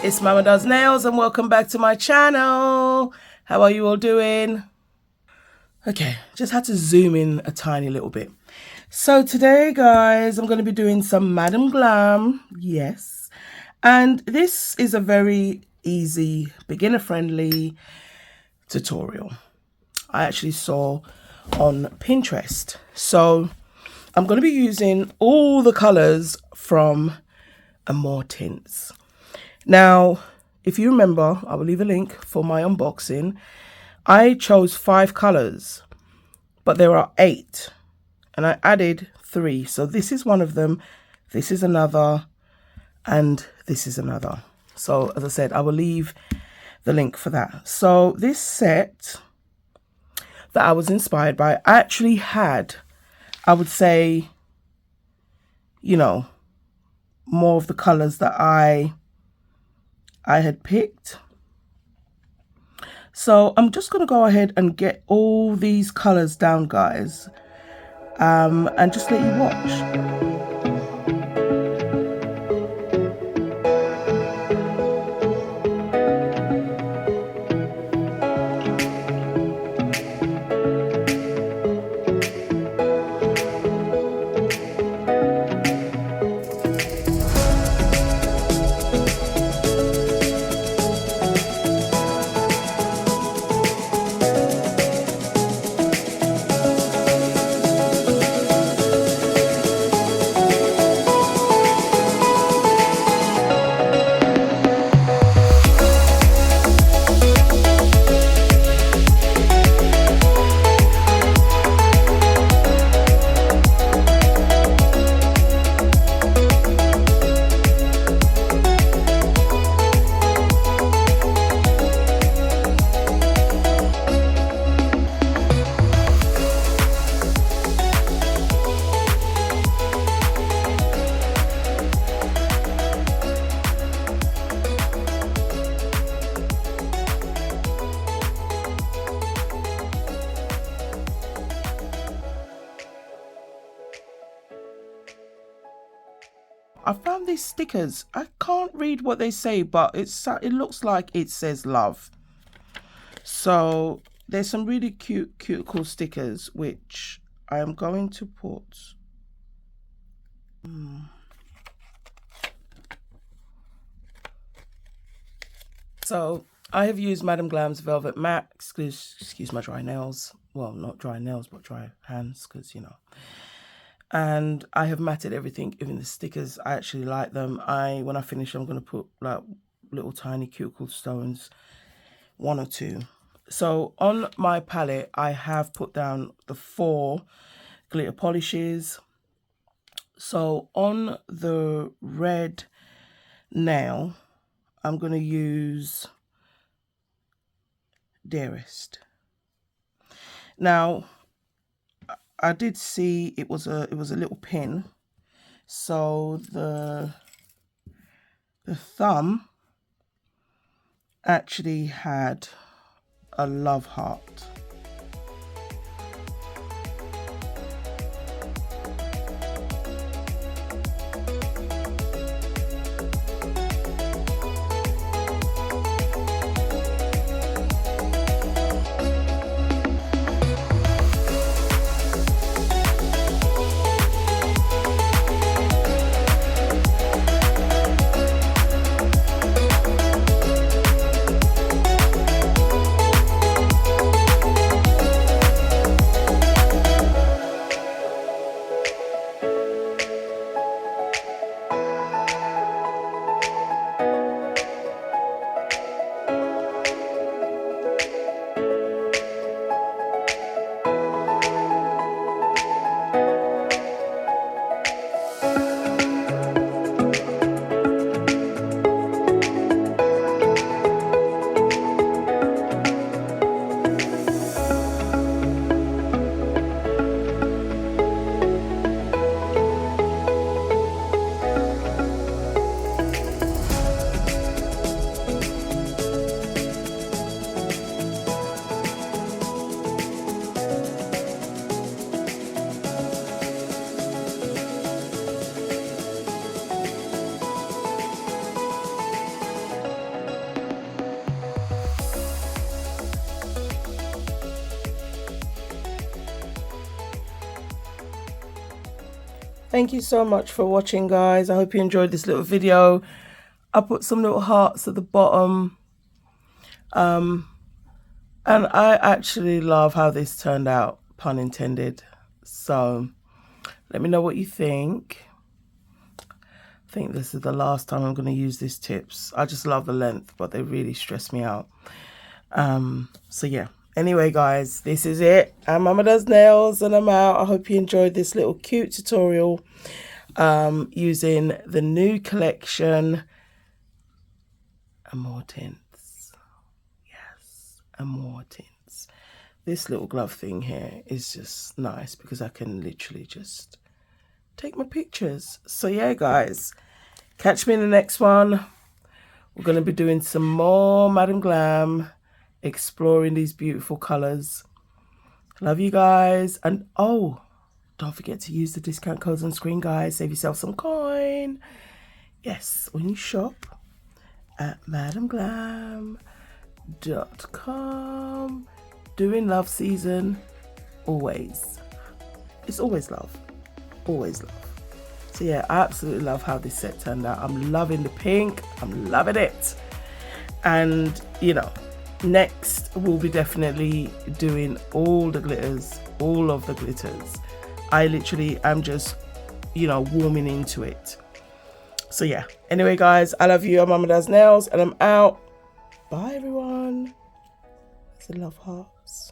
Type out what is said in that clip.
It's Mama Does Nails and welcome back to my channel. How are you all doing? Okay, just had to zoom in a tiny little bit. So today, guys, I'm going to be doing some Madam Glam, yes. And this is a very easy, beginner-friendly tutorial I actually saw on Pinterest. So I'm going to be using all the colors from Amour Tints. Now, if you remember, I will leave a link for my unboxing. I chose 5 colors, but there are 8, and I added 3. So this is one of them, this is another, and this is another. So as I said, I will leave the link for that. So this set that I was inspired by actually had, I would say, you know, more of the colors that I had picked. So I'm just going to go ahead and get all these colors down, guys, and just let you watch. I found these stickers. I can't read what they say, but it looks like it says love. So there's some really cute cool stickers, which I am going to put. So I have used Madam Glam's Velvet Matte. Excuse my dry nails. Well, not dry nails, but dry hands, because, you know. And I have matted everything, even the stickers. I actually like them. When I finish, I'm going to put like little tiny cuticle stones, 1 or 2. So on my palette, I have put down the 4 glitter polishes. So on the red nail, I'm going to use Dearest. Now, I did see it was a little pin, so the thumb actually had a love heart. Thank you so much for watching, guys. I hope you enjoyed this little video. I put some little hearts at the bottom. And I actually love how this turned out, pun intended. So let me know what you think. I think this is the last time I'm going to use these tips. I just love the length, but they really stress me out. So yeah. Anyway, guys, this is it. I'm Mama Does Nails and I'm out. I hope you enjoyed this little cute tutorial using the new collection, Amour Tints. Yes, Amour Tints. This little glove thing here is just nice because I can literally just take my pictures. So yeah, guys, catch me in the next one. We're going to be doing some more Madam Glam, exploring these beautiful colors. Love you guys. And oh, don't forget to use the discount codes on screen, guys. Save yourself some coin. Yes, when you shop at madamglam.com. Doing love season, always. It's always love. Always love. So yeah, I absolutely love how this set turned out. I'm loving the pink. I'm loving it. And, you know, next we'll be definitely doing all the glitters, all of the glitters. I literally am just, you know, warming into it. So yeah, anyway, guys, I love you. I'm Mama Does Nails and I'm out. Bye, everyone. It's a love hearts.